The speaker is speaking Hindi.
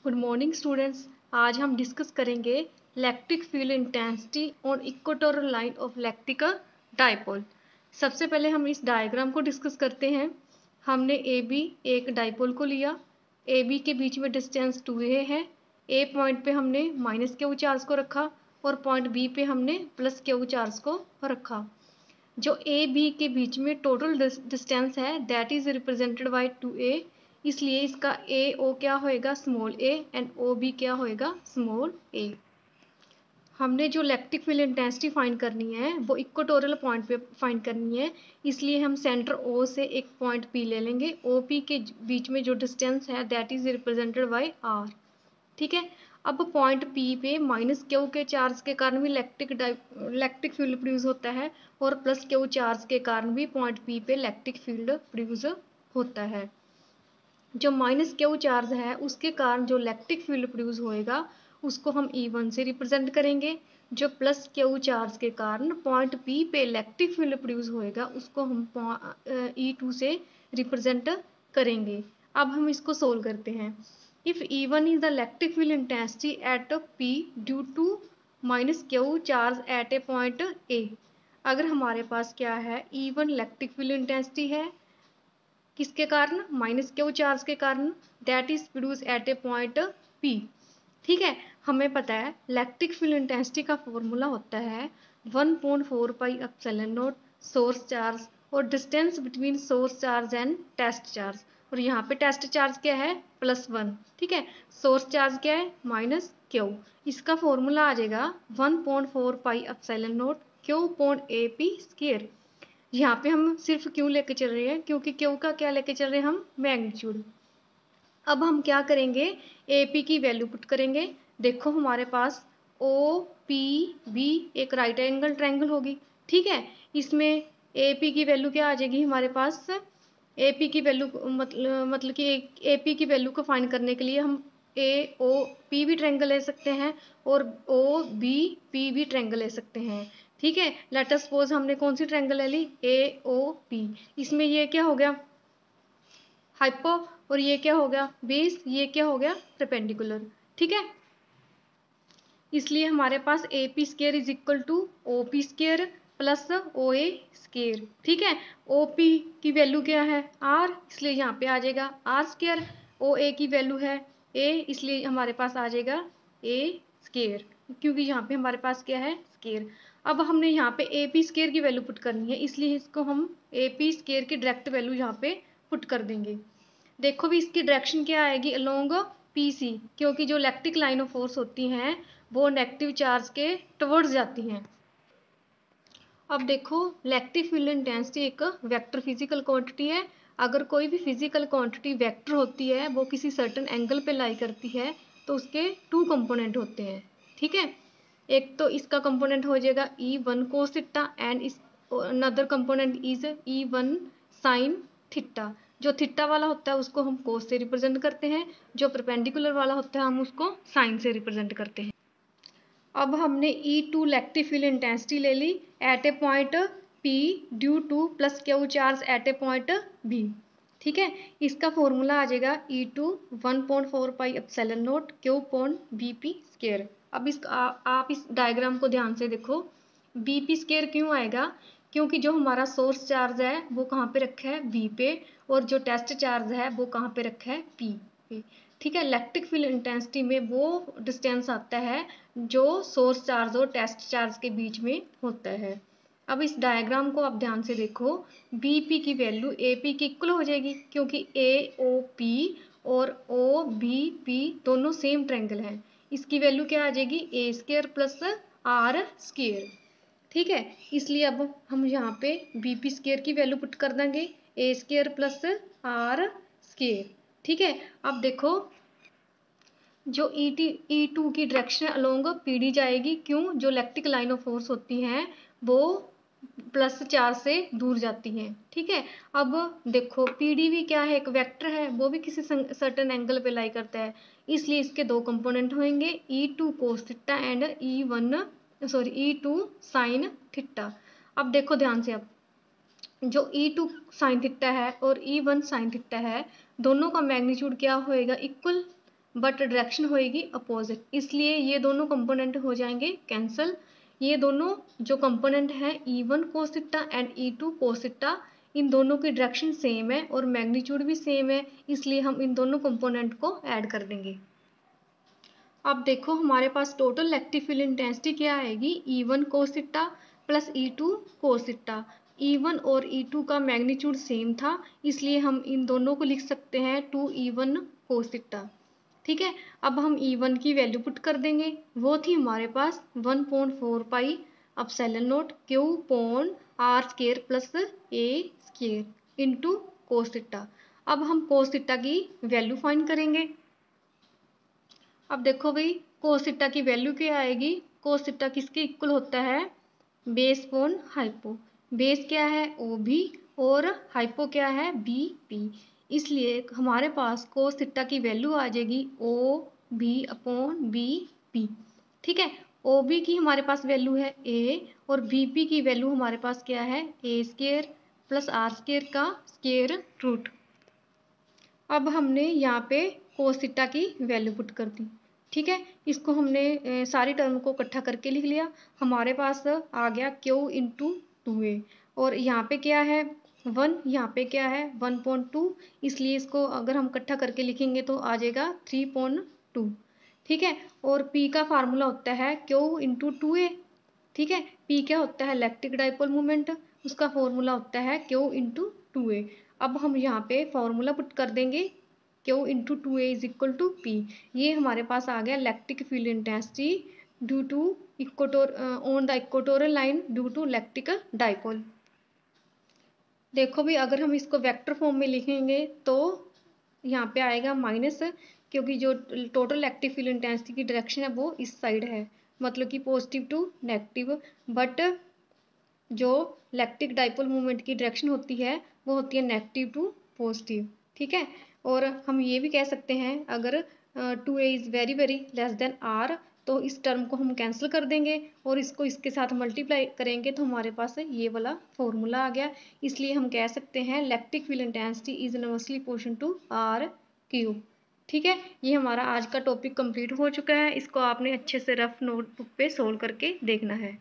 Good morning students. आज हम डिस्कस करेंगे electric field intensity on equatorial line of electric dipole. सबसे पहले हम इस डायग्राम को डिस्कस करते हैं। हमने ए बी एक डाइपोल को लिया। ए बी के बीच में डिस्टेंस 2a है। ए पॉइंट पे हमने माइनस क्यू चार्ज को रखा और पॉइंट बी पे हमने प्लस क्यू चार्ज को रखा। जो ए बी के बीच में टोटल डिस्टेंस है that is represented by 2a, इसलिए इसका ए ओ क्या होएगा, small A, and O B क्या होएगा, स्मॉल ए। हमने जो इलेक्ट्रिक फील्ड इंटेंसिटी फाइंड करनी है वो इक्वेटोरियल पॉइंट पे फाइंड करनी है, इसलिए हम सेंटर ओ से एक पॉइंट पी ले लेंगे। ओ पी के बीच में जो डिस्टेंस है that is represented by R. ठीक है। अब पॉइंट पी पे माइनस क्यू के चार्ज के कारण भी इलेक्ट्रिक फील्ड प्रोड्यूस होता है और प्लस क्यू चार्ज के कारण भी पॉइंट पी पे इलेक्ट्रिक फील्ड प्रोड्यूस होता है। जो माइनस क्यू चार्ज है उसके कारण जो इलेक्ट्रिक फील्ड प्रोड्यूस होएगा उसको हम E1 से रिप्रेजेंट करेंगे। जो प्लस क्यू चार्ज के कारण पॉइंट पी पे इलेक्ट्रिक फील्ड प्रोड्यूस होएगा उसको हम E2 से रिप्रेजेंट करेंगे। अब हम इसको सोल्व करते हैं। If E1 is the electric field intensity at P due to minus Q charge at a point A। अगर हमारे पास क्या है, E1 इलेक्ट्रिक फील्ड इंटेंसिटी है किसके कारण, माइनस क्यू चार्ज के कारण, that is produce at a point P। ठीक है। हमें पता है इलेक्ट्रिक फील्ड इंटेंसिटी का फॉर्मूला होता है 1.4 pi epsilon naught source charge और distance between source charge and test charge. और यहाँ पे टेस्ट चार्ज क्या है, +1। ठीक है। सोर्स चार्ज क्या है, माइनस क्यू। इसका फॉर्मूला आ जाएगा 1.4 pi epsilon naught Q point A P square. यहाँ पे हम सिर्फ क्यू लेके चल रहे हैं क्योंकि क्यू का क्या लेके चल रहे हैं हम, मैग्नीट्यूड। अब हम क्या करेंगे, ए पी की वैल्यू पुट करेंगे। देखो हमारे पास ओ पी बी एक राइट एंगल ट्रायंगल होगी। ठीक है। इसमें ए पी की वैल्यू क्या आ जाएगी हमारे पास, ए पी की वैल्यू मतलब कि ए पी की वैल्यू को फाइंड करने के लिए हम ए ओ पी भी ट्रायंगल ले सकते हैं और ओ बी पी भी ट्रायंगल ले सकते हैं। ठीक है। लेट अस सपोज हमने कौन सी ट्रायंगल ले ली, ए ओ पी। इसमें ये क्या हो गया, हाइपो, और ये क्या हो गया, बेस, ये क्या हो गया, परपेंडिकुलर। ठीक है। इसलिए हमारे पास A P square is equal to O P square plus O A square. ठीक है। ओ पी की वैल्यू क्या है, आर, इसलिए यहाँ पे आ जाएगा आर स्केयर। ओ ए की वैल्यू है ए, इसलिए हमारे पास आ जाएगा ए स्केयर, क्योंकि यहाँ पे हमारे पास क्या है, स्केयर। अब हमने यहाँ पे ए पी स्केयर की वैल्यू पुट करनी है, इसलिए इसको हम ए पी स्केयर की डायरेक्ट वैल्यू यहाँ पे पुट कर देंगे। देखो भी इसकी डायरेक्शन क्या आएगी, अलोंग PC, क्योंकि जो इलेक्ट्रिक लाइन ऑफ फोर्स होती हैं वो नेगेटिव चार्ज के टुवर्ड्स जाती हैं। अब देखो इलेक्ट्रिक फील्ड इंटेंसिटी एक वेक्टर फिजिकल क्वांटिटी है। अगर कोई भी फिजिकल क्वांटिटी वेक्टर होती है वो किसी सर्टेन एंगल पे लाई करती है तो उसके 2 कंपोनेंट होते हैं। ठीक है। एक तो इसका कंपोनेंट हो जाएगा E1 cos थीटा एंड इस another component is E1 sin theta. जो थीटा वाला होता है उसको हम कोस से रिप्रेजेंट करते हैं, जो परपेंडिकुलर वाला होता है हम उसको साइन से रिप्रेजेंट करते हैं। अब हमने E2 इलेक्ट्रिक फील्ड इंटेंसिटी ले ली at a point P due to plus Q charge at a point B। ठीक है। इसका फॉर्मूला आ जाएगा E2 1.4 pi epsilon naught Q point BP square. अब आप इस डायग्राम को ध्यान से देखो, BP स्क्वायर क्यों आएगा, क्योंकि जो हमारा सोर्स चार्ज है वो कहाँ पे रखा है, B पे, और जो टेस्ट चार्ज है वो कहाँ पे रखा है, P पे। ठीक है। इलेक्ट्रिक फील्ड इंटेंसिटी में वो डिस्टेंस आता है जो सोर्स चार्ज और टेस्ट चार्ज के बीच में होता है। अब इस डायग्राम को आप ध्यान से देखो, BP की वैल्यू AP की इक्वल हो जाएगी क्योंकि AOP और OBP दोनों सेम ट्रायंगल हैं। इसकी वैल्यू क्या आ जाएगी, A square plus R square. ठीक है। इसलिए अब हम यहाँ पे BP स्क्वायर की वैल्यू पुट कर देंगे, A square plus R square. ठीक है। अब देखो जो E2 की डायरेक्शन अलोंग PD जाएगी, क्यों, जो इलेक्ट्रिक लाइन ऑफ फोर्स होती हैं वो प्लस चार्ज से दूर जाती हैं। ठीक है। अब देखो PD भी क्या है, एक वेक्टर है, वो भी किसी सर्टेन एंगल पे लाई करता है, इसलिए इसके 2 कंपोनेंट होंगे E2 cos theta and E2 sin theta. अब देखो ध्यान से, अब जो E2 sin थीटा है और E1 sin थीटा है दोनों का मैग्नीट्यूड क्या होएगा, इक्वल। बट डायरेक्शन होएगी अपोजिट, इसलिए ये दोनों कंपोनेंट हो जाएंगे कैंसल। ये दोनों जो कंपोनेंट हैं E1 cos theta and E2 cos theta, इन दोनों की डायरेक्शन सेम है और मैग्नीट्यूड भी सेम है, इसलिए हम इन दोनों कंपोनेंट को ऐड कर देंगे। अब देखो हमारे पास टोटल इलेक्ट्रिक फील्ड इंटेंसिटी क्या आएगी, E1 cos theta plus E2 cos theta. E1 और E2 का मैग्नीट्यूड सेम था, इसलिए हम इन दोनों को लिख सकते हैं 2E1 cos थीटा। ठीक है, अब हम E1 की वैल्यू पुट कर देंगे, वो थी हमारे पास 1.4 pi epsilon naught Q upon R square plus A square into cos theta. अब हम कोस थीटा की वैल्यू फाइंड करेंगे। अब देखो भाई कोस थीटा की वैल्यू क्या आएगी, कोस थीटा किसके इक्वल होता है, बेस पॉन हाइपो। बेस क्या है OB और हाइपो क्या है BP, इसलिए हमारे पास कोस थीटा की वैल्यू आ जाएगी OB अपॉन BP। ठीक है, OB की हमारे पास वैल्यू है A और BP की वैल्यू हमारे पास क्या है A square plus R square का स्क्वायर रूट। अब हमने यहाँ पे कोस थीटा की वैल्यू पुट कर दी। ठीक है, इसको हमने सारी टर्म को इकट्ठा करके लिख लिया, हमारे पास आ गया Q इंटू 2A और यहाँ पे क्या है 1, यहाँ पे क्या है 1.2, इसलिए इसको अगर हम इकट्ठा करके लिखेंगे तो आ जाएगा 3.2। ठीक है, और P का फार्मूला होता है Q इंटू 2A। ठीक है, P क्या होता है इलेक्ट्रिक डाइपोल मोमेंट, उसका फॉर्मूला होता है Q इंटू 2A। अब हम यहाँ पे फॉर्मूला पुट कर देंगे Q into 2A is equal to P। ये हमारे पास आ गया electric field intensity due to equator on the equatorial line due to electric dipole. देखो भी अगर हम इसको वेक्टर फॉर्म में लिखेंगे तो यहाँ पे आएगा माइनस, क्योंकि जो टोटल इलेक्ट्रिक फील्ड इंटेंसिटी की डायरेक्शन है वो इस साइड है, मतलब कि पॉजिटिव टू नेगेटिव। बट जो इलेक्ट्रिक डाइपोल मूवमेंट की डायरेक्शन होती है वो होती है नेगेटिव टू पॉजिटिव। ठीक है, और हम ये भी कह सकते हैं अगर 2A is very very less than R तो इस टर्म को हम कैंसिल कर देंगे और इसको इसके साथ मल्टीप्लाई करेंगे तो हमारे पास ये वाला फॉर्मूला आ गया। इसलिए हम कह सकते हैं electric field intensity is inversely proportional to R⁴। ठीक है, ये हमारा आज का टॉपिक कंप्लीट हो चुका है, इसको आपने अच्छे से रफ नोटबुक पे सोल्व करके देखना है।